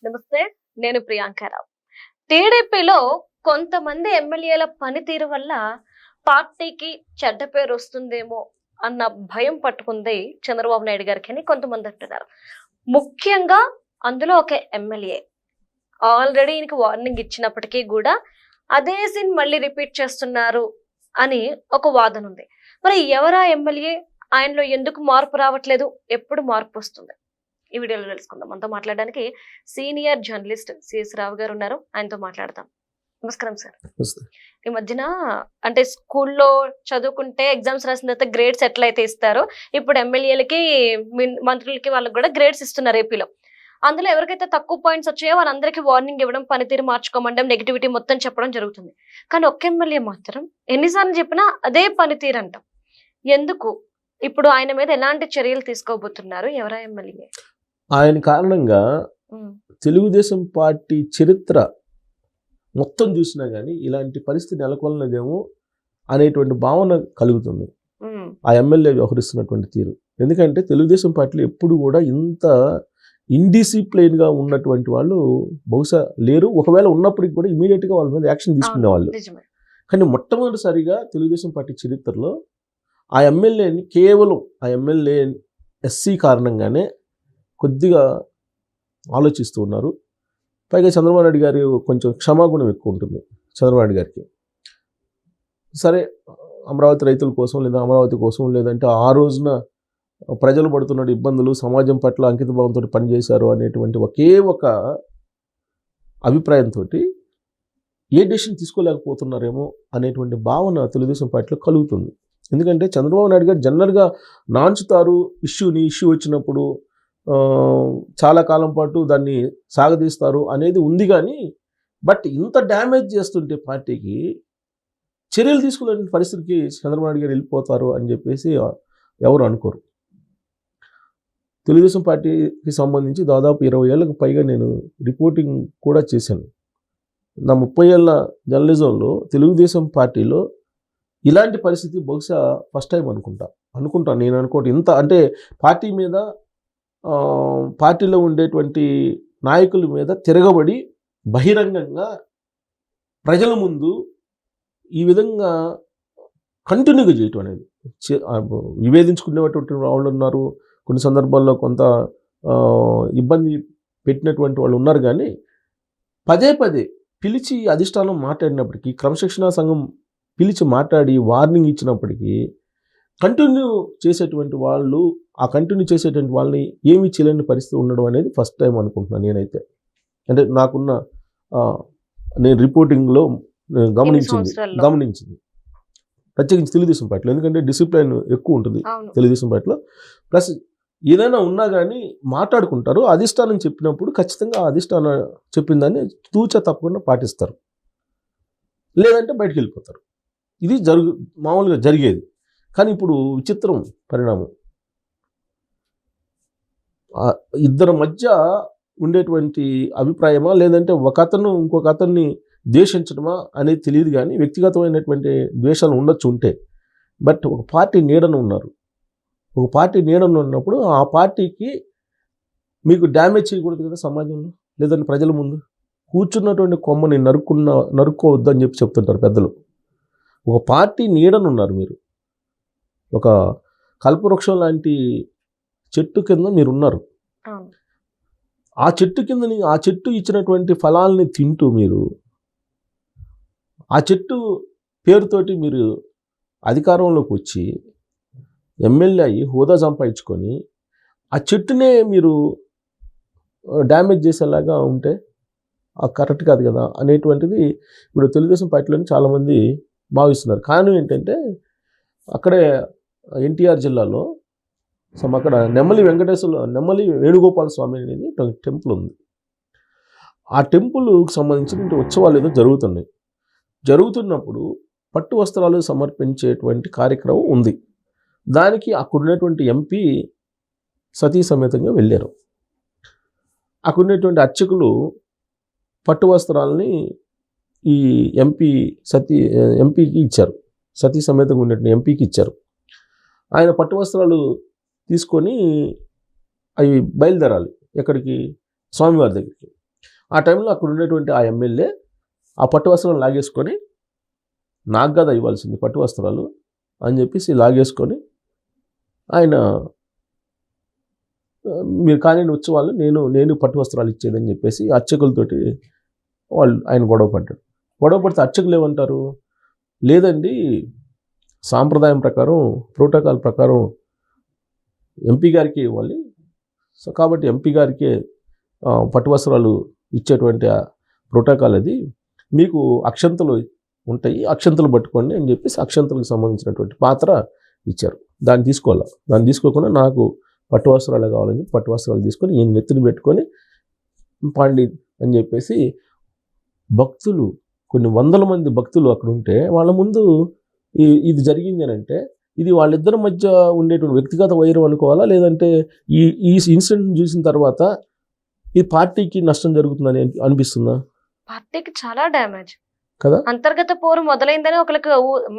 నమస్తే, నేను ప్రియాంకరావు. టీడీపీలో కొంతమంది ఎమ్మెల్యేల పనితీరు వల్ల పార్టీకి చెడ్డ పేరు వస్తుందేమో అన్న భయం పట్టుకుంది చంద్రబాబు నాయుడు గారికి అని కొంతమంది అంటున్నారు. ముఖ్యంగా అందులో ఒక ఎమ్మెల్యే ఆల్రెడీ ఈయనకి వార్నింగ్ ఇచ్చినప్పటికీ కూడా అదే సీన్ మళ్ళీ రిపీట్ చేస్తున్నారు అని ఒక వాదన ఉంది. మరి ఎవరా ఎమ్మెల్యే, ఆయనలో ఎందుకు మార్పు రావట్లేదు, ఎప్పుడు మార్పు వస్తుంది? ఈ వీడియోలో తెలుసుకుందాం. మనతో మాట్లాడడానికి సీనియర్ జర్నలిస్ట్ సిఎస్ రావు గారు ఉన్నారు, ఆయనతో మాట్లాడదాం. నమస్కారం సార్. ఈ మధ్యన అంటే స్కూల్లో చదువుకుంటే ఎగ్జామ్స్ రాసిన తర్వాత గ్రేడ్స్ ఎట్లయితే ఇస్తారో ఇప్పుడు ఎమ్మెల్యేలకి మంత్రులకి వాళ్ళకి కూడా గ్రేడ్స్ ఇస్తున్నారు ఏపీలో. అందులో ఎవరికైతే తక్కువ పాయింట్స్ వచ్చాయో వాళ్ళందరికీ వార్నింగ్ ఇవ్వడం, పనితీరు మార్చుకోమండం, నెగిటివిటీ మొత్తం చెప్పడం జరుగుతుంది. కానీ ఒక్క ఎమ్మెల్యే మాత్రం ఎన్నిసార్లు చెప్పినా అదే పనితీరు అంటాం. ఎందుకు? ఇప్పుడు ఆయన మీద ఎలాంటి చర్యలు తీసుకోబోతున్నారు? ఎవరా ఎమ్మెల్యే? ఆయన కారణంగా తెలుగుదేశం పార్టీ చరిత్ర మొత్తం చూసినా కానీ ఇలాంటి పరిస్థితి నెలకొన్నదేమో అనేటువంటి భావన కలుగుతుంది ఆ ఎమ్మెల్యే వ్యవహరిస్తున్నటువంటి తీరు. ఎందుకంటే తెలుగుదేశం పార్టీలో ఎప్పుడు కూడా ఇంత ఇండిసిప్లైన్గా ఉన్నటువంటి వాళ్ళు బహుశా లేరు. ఒకవేళ ఉన్నప్పటికీ కూడా ఇమీడియట్గా వాళ్ళ మీద యాక్షన్ తీసుకునే వాళ్ళు. కానీ మొట్టమొదటిసారిగా తెలుగుదేశం పార్టీ చరిత్రలో ఆ ఎమ్మెల్యేని కేవలం ఆ ఎమ్మెల్యే ఎస్సీ కారణంగానే కొద్దిగా ఆలోచిస్తూ ఉన్నారు. పైగా చంద్రబాబు నాయుడు గారి కొంచెం క్షమాగుణం ఎక్కువ ఉంటుంది చంద్రబాబు నాయుడు గారికి. సరే, అమరావతి రైతుల కోసం లేదా అమరావతి కోసం లేదంటే ఆ రోజున ప్రజలు పడుతున్న ఇబ్బందులు, సమాజం పట్ల అంకిత భావంతో పనిచేశారు అనేటువంటి ఒకే ఒక అభిప్రాయంతో ఏ డెసిషన్ తీసుకోలేకపోతున్నారేమో అనేటువంటి భావన తెలుగుదేశం పార్టీలో కలుగుతుంది. ఎందుకంటే చంద్రబాబు నాయుడు గారు జనరల్గా నాంచుతారు ఇష్యూ వచ్చినప్పుడు, చాలా కాలం పాటు దాన్ని సాగదీస్తారు అనేది ఉంది. కానీ బట్ ఇంత డ్యామేజ్ చేస్తుంటే పార్టీకి చర్యలు తీసుకునే పరిస్థితికి చంద్రబాబు నాయుడు గారు వెళ్ళిపోతారు అని చెప్పేసి ఎవరు అనుకోరు. తెలుగుదేశం పార్టీకి సంబంధించి దాదాపు 20 ఏళ్ళకు పైగా నేను రిపోర్టింగ్ కూడా చేశాను. నా 30 ఏళ్ళ జర్నలిజంలో తెలుగుదేశం పార్టీలో ఇలాంటి పరిస్థితి బహుశా ఫస్ట్ టైం అనుకుంటాను నేను అనుకోవటం. ఇంత అంటే పార్టీ మీద, పార్టీలో ఉండేటువంటి నాయకుల మీద తిరగబడి బహిరంగంగా ప్రజల ముందు ఈ విధంగా కంటిన్యూగా చేయటం అనేది, విభేదించుకునేటువంటి వాళ్ళు ఉన్నారు, కొన్ని సందర్భాల్లో కొంత ఇబ్బంది పెట్టినటువంటి వాళ్ళు ఉన్నారు. కానీ పదే పదే పిలిచి అధిష్టానం మాట్లాడినప్పటికీ, క్రమశిక్షణా సంఘం పిలిచి మాట్లాడి వార్నింగ్ ఇచ్చినప్పటికీ కంటిన్యూ చేసేటువంటి వాళ్ళు, ఆ కంటిన్యూ చేసేటువంటి వాళ్ళని ఏమీ చేయలేని పరిస్థితి ఉండడం అనేది ఫస్ట్ టైం అనుకుంటున్నాను నేనైతే. అంటే నాకున్న నేను రిపోర్టింగ్లో గమనించింది ప్రత్యేకించి తెలుగుదేశం పార్టీలో. ఎందుకంటే డిసిప్లైన్ ఎక్కువ ఉంటుంది తెలుగుదేశం పార్టీలో. ప్లస్ ఏదైనా ఉన్నా కానీ మాట్లాడుకుంటారు. అధిష్టానం చెప్పినప్పుడు ఖచ్చితంగా అధిష్టానం చెప్పిన దాన్ని తూచా తప్పకుండా పాటిస్తారు, లేదంటే బయటకు వెళ్ళిపోతారు. ఇది మామూలుగా జరిగేది. కానీ ఇప్పుడు విచిత్రం పరిణామం, ఇద్దరి మధ్య ఉండేటువంటి అభిప్రాయమా లేదంటే ఒక అతను ఇంకొక అతన్ని ద్వేషించడమా అనేది తెలియదు. కానీ వ్యక్తిగతమైనటువంటి ద్వేషాలు ఉండొచ్చు ఉంటే, బట్ ఒక పార్టీ నీడన ఉన్నారు. ఒక పార్టీ నీడన ఉన్నప్పుడు ఆ పార్టీకి మీకు డ్యామేజ్ చేయకూడదు కదా సమాజంలో, లేదంటే ప్రజల ముందు. కూర్చున్నటువంటి కొమ్మని నరుక్కోవద్దు అని చెప్తుంటారు పెద్దలు. ఒక పార్టీ నీడనున్నారు మీరు, ఒక కల్పవృక్షం లాంటి చెట్టు కింద మీరు ఉన్నారు. ఆ చెట్టు కిందని, ఆ చెట్టు ఇచ్చినటువంటి ఫలాల్ని తింటూ మీరు, ఆ చెట్టు పేరుతోటి మీరు అధికారంలోకి వచ్చి ఎమ్మెల్యే అయ్యి హోదా సంపాదించుకొని ఆ చెట్టునే మీరు డ్యామేజ్ చేసేలాగా ఉంటే కరెక్ట్ కాదు కదా అనేటువంటిది ఇప్పుడు తెలుగుదేశం పార్టీలోని చాలామంది భావిస్తున్నారు. కారణం ఏంటంటే అక్కడే ఎన్టీఆర్ జిల్లాలో అక్కడ నెమ్మలి వేణుగోపాల స్వామి అనేది టెంపుల్ ఉంది. ఆ టెంపుల్కి సంబంధించిన ఉత్సవాలు ఏదో జరుగుతున్నప్పుడు పట్టు వస్త్రాలు సమర్పించేటువంటి కార్యక్రమం ఉంది. దానికి అక్కడున్నటువంటి ఎంపీ సతీ సమేతంగా వెళ్ళారు. అక్కడున్నటువంటి అర్చకులు పట్టు వస్త్రాలని ఈ ఎంపీకి ఇచ్చారు. సతీ సమేతంగా ఉన్నటువంటి ఎంపీకి ఇచ్చారు. ఆయన పట్టు వస్త్రాలు తీసుకొని అవి బయలుదేరాలి ఎక్కడికి, స్వామివారి దగ్గరికి. ఆ టైంలో అక్కడ ఉండేటువంటి ఆ ఎమ్మెల్యే ఆ పట్టు వస్త్రాలు లాగేసుకొని నాకు కదా ఇవ్వాల్సింది పట్టు వస్త్రాలు అని చెప్పేసి లాగేసుకొని ఆయన మీరు కానీ ఉత్సవాలు నేను పట్టు వస్త్రాలు ఇచ్చేదని చెప్పేసి అర్చకులతోటి ఆయన గొడవ పడ్డాడు. గొడవ పడితే అర్చకులు ఏమంటారు, లేదండి సాంప్రదాయం ప్రకారం ప్రోటోకాల్ ప్రకారం ఎంపీ గారికి ఇవ్వాలి, సో కాబట్టి ఎంపీ గారికే పట్టు వస్త్రాలు ఇచ్చేటువంటి ప్రోటోకాల్ అది, మీకు అక్షంతలు ఉంటాయి అక్షంతలు పట్టుకోండి అని చెప్పేసి అక్షంతలకు సంబంధించినటువంటి పాత్ర ఇచ్చారు. దాన్ని తీసుకోకుండా నాకు పట్టు వస్త్రాలు కావాలని చెప్పి పట్టు వస్త్రాలు తీసుకొని ఈయన నెత్తిని పెట్టుకొని పాండి అని చెప్పేసి భక్తులు కొన్ని వందల మంది భక్తులు అక్కడ ఉంటే వాళ్ళ ముందు ఇది జరిగింది అని అంటే ఇది వాళ్ళిద్దరి మధ్య ఉండేటువంటి వ్యక్తిగత వైరం అనుకోవాలా, లేదంటే ఈ ఇన్సిడెంట్ చూసిన తర్వాత ఈ పార్టీకి నష్టం జరుగుతుందని అనిపిస్తుందా? పార్టీకి చాలా డ్యామేజ్ కదా, అంతర్గత పోరు మొదలైందని ఒకరికి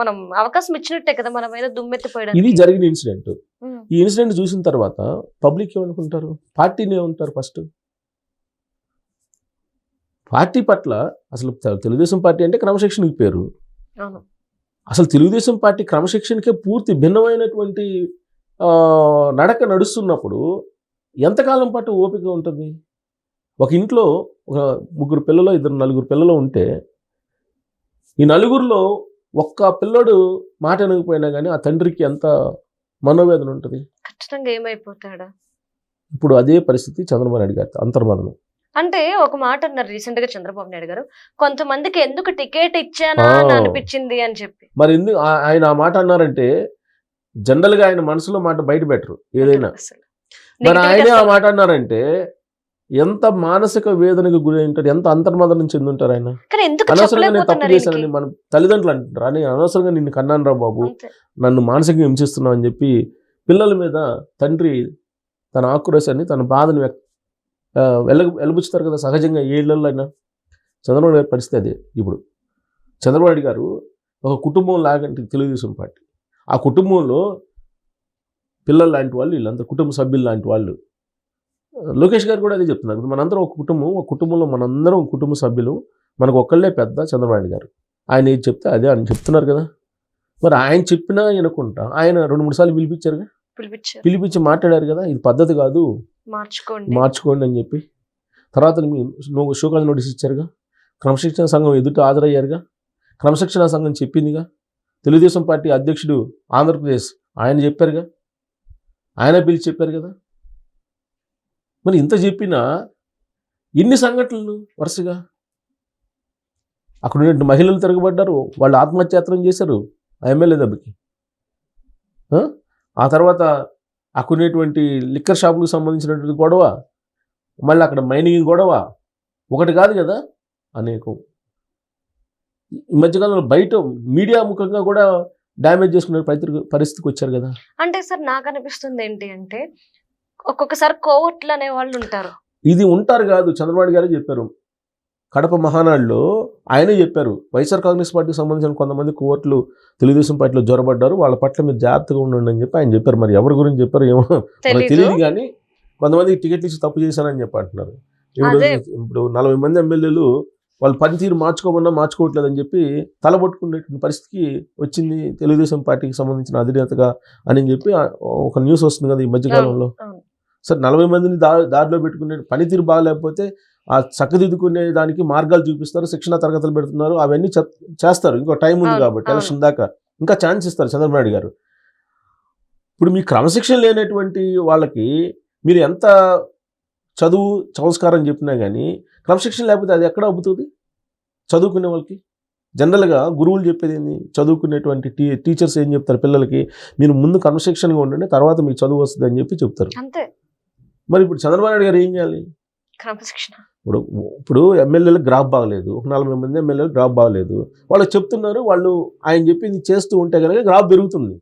మనం అవకాశం ఇచ్చినట్టే కదా మన మీద దుమ్మెత్తిపోయడం. ఇది జరిగిన ఇన్సిడెంట్. ఈ ఇన్సిడెంట్ చూసిన తర్వాత పబ్లిక్ ఏమనుకుంటారు, పార్టీని ఏమంటారు? ఫస్ట్ పార్టీ పట్ల అసలు తెలుగుదేశం పార్టీ అంటే క్రమశిక్షణకి పేరు. అసలు తెలుగుదేశం పార్టీ క్రమశిక్షణకే పూర్తి భిన్నమైనటువంటి నడక నడుస్తున్నప్పుడు ఎంతకాలం పాటు ఓపిక ఉంటుంది? ఒక ఇంట్లో ఒక 3 పిల్లలు 2-4 పిల్లలు ఉంటే ఈ 4గురిలో ఒక్క పిల్లడు మాట అనకపోయినా కానీ ఆ తండ్రికి ఎంత మనోవేదన ఉంటుంది, ఖచ్చితంగా ఏమైపోతాడా? ఇప్పుడు అదే పరిస్థితి చంద్రబాబు నాయుడు గారి అంతర్మదనం. అంటే ఒక మాట అన్నారు రీసెంట్ గా చంద్రబాబు నాయుడు గారు, కొంతమందికి ఎందుకు టికెట్ ఇచ్చానా అని అనిపించింది అని చెప్పి. మరి ఎందుకు ఆయన ఆ మాట అన్నారంటే జనరల్ గా ఆయన మనసులో మాట బయట పెట్టరు ఏదైనా. మరి ఆయనే ఆ మాట అన్నారంటే ఎంత మానసిక వేదనకు గురి ఉంటారు, ఎంత అంతర్మదనం చెంది ఉంటారు ఆయన. అనవసరంగా నేను తప్పు చేశానని మన తల్లిదండ్రులు అంటారు, అని అనవసరంగా నిన్ను కన్నాను రా బాబు, నన్ను మానసికంగా హింసిస్తున్నావు అని చెప్పి పిల్లల మీద తండ్రి తన ఆక్రోశాన్ని తన బాధను వెలబుచ్చుతారు కదా సహజంగా ఏ ఇళ్లలో అయినా. చంద్రబాబు గారి పరిస్థితి అదే. ఇప్పుడు చంద్రబాబు నాయుడు గారు ఒక కుటుంబం లాగంటే తెలుగుదేశం పార్టీ, ఆ కుటుంబంలో పిల్లలు లాంటి వాళ్ళు, వీళ్ళందరూ కుటుంబ సభ్యులు లాంటి వాళ్ళు. లోకేష్ గారు కూడా అదే చెప్తున్నారు, మనందరం ఒక కుటుంబంలో మనందరం కుటుంబ సభ్యులు, మనకు ఒక్కళ్ళే పెద్ద చంద్రబాబు నాయుడు గారు. ఆయన ఏది చెప్తే అదే అని చెప్తున్నారు కదా. మరి ఆయన చెప్పినా వినకుండా ఆయన 2-3 సార్లు పిలిపించి మాట్లాడారు కదా, ఇది పద్ధతి కాదు, మార్చుకోండి అని చెప్పి. తర్వాత షోకాజ్ నోటీస్ ఇచ్చారుగా, క్రమశిక్షణ సంఘం ఎదుట హాజరయ్యారుగా, క్రమశిక్షణ సంఘం చెప్పిందిగా, తెలుగుదేశం పార్టీ అధ్యక్షుడు ఆంధ్రప్రదేశ్ ఆయన చెప్పారుగా, ఆయన పిలిచి చెప్పారు కదా. మరి ఇంత చెప్పినా ఇన్ని సంఘటనలు వరుసగా అక్కడ ఉన్న మహిళలు తిరగబడ్డారు, వాళ్ళు ఆత్మహత్యాయత్నం చేశారు ఆ ఎమ్మెల్యే దెబ్బకి. ఆ తర్వాత అక్కడ ఉన్నటువంటి లిక్కర్ షాపులకు సంబంధించినటువంటి గొడవ, మళ్ళీ అక్కడ మైనింగ్ గొడవ, ఒకటి కాదు కదా అనేకం. ఈ మధ్యకాలంలో బయట మీడియా ముఖంగా కూడా డ్యామేజ్ చేసుకునే పరిస్థితికి వచ్చారు కదా. అంటే సార్ నాకు అనిపిస్తుంది ఏంటి అంటే ఒక్కొక్కసారి కోవట్లు అనే వాళ్ళు ఉంటారు, ఇది ఉంటారు కాదు. చంద్రబాబు గారే చెప్పారు కడప మహానాడులో, ఆయనే చెప్పారు వైఎస్ఆర్ కాంగ్రెస్ పార్టీకి సంబంధించిన కొంతమంది కోవట్లు తెలుగుదేశం పార్టీలో జ్వరబడ్డారు, వాళ్ళ పట్ల మీరు జాగ్రత్తగా ఉండండి అని చెప్పి ఆయన చెప్పారు. మరి ఎవరి గురించి చెప్పారు ఏమో తెలియదు, కానీ కొంతమందికి టికెట్లు ఇచ్చి తప్పు చేశానని చెప్పి అంటున్నారు. ఇప్పుడు 40 మంది ఎమ్మెల్యేలు వాళ్ళు పనితీరు మార్చుకోవట్లేదని చెప్పి తలబొట్టుకునేటువంటి పరిస్థితికి వచ్చింది తెలుగుదేశం పార్టీకి సంబంధించిన అధినేతగా అని చెప్పి ఒక న్యూస్ వస్తుంది కదా ఈ మధ్యకాలంలో. సరే 40 మందిని దారిలో పెట్టుకునే పనితీరు బాగాలేకపోతే ఆ చక్కదిద్దుకునే దానికి మార్గాలు చూపిస్తారు, శిక్షణ తరగతులు పెడుతున్నారు, అవన్నీ చేస్తారు. ఇంకో టైం ఉంది కాబట్టి ఎలక్షన్ దాకా ఇంకా ఛాన్స్ ఇస్తారు చంద్రబాబు నాయుడు గారు. ఇప్పుడు మీ క్రమశిక్షణ లేనటువంటి వాళ్ళకి మీరు ఎంత చదువు సంస్కారం చెప్పినా కానీ క్రమశిక్షణ లేకపోతే అది ఎక్కడ అబ్బుతుంది? చదువుకునే వాళ్ళకి జనరల్గా గురువులు చెప్పేది ఏంది, చదువుకునేటువంటి టీచర్స్ ఏం చెప్తారు పిల్లలకి, మీరు ముందు క్రమశిక్షణగా ఉండండి తర్వాత మీకు చదువు వస్తుంది అని చెప్పి చెప్తారు. మరి ఇప్పుడు చంద్రబాబు నాయుడు గారు ఏం చేయాలి? క్రమశిక్షణ. ఇప్పుడు ఎమ్మెల్యేలకు గ్రాఫ్ బాగలేదు, 40 మంది ఎమ్మెల్యేలకు గ్రాఫ్ బాగలేదు, వాళ్ళు చెప్తున్నారు, వాళ్ళు ఆయన చెప్పింది చేస్తూ ఉంటే కనుక గ్రాఫ్ పెరుగుతుంది.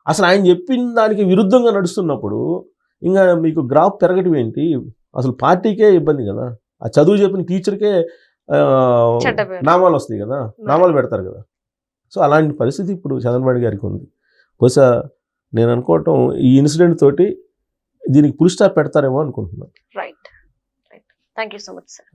అసలు ఆయన చెప్పిన దానికి విరుద్ధంగా నడుస్తున్నప్పుడు ఇంకా మీకు గ్రాఫ్ పెరగటం ఏంటి? అసలు పార్టీకే ఇబ్బంది కదా, ఆ చదువు చెప్పిన టీచర్కే నామాలు వస్తాయి కదా, నామాలు పెడతారు కదా. సో అలాంటి పరిస్థితి ఇప్పుడు చంద్రబాబు గారికి ఉంది. బహుశా నేను అనుకోవటం ఈ ఇన్సిడెంట్ తోటి దీనికి ఫుల్ స్టాప్ పెడతారేమో అనుకుంటున్నాను. Right. Thank you so much sir.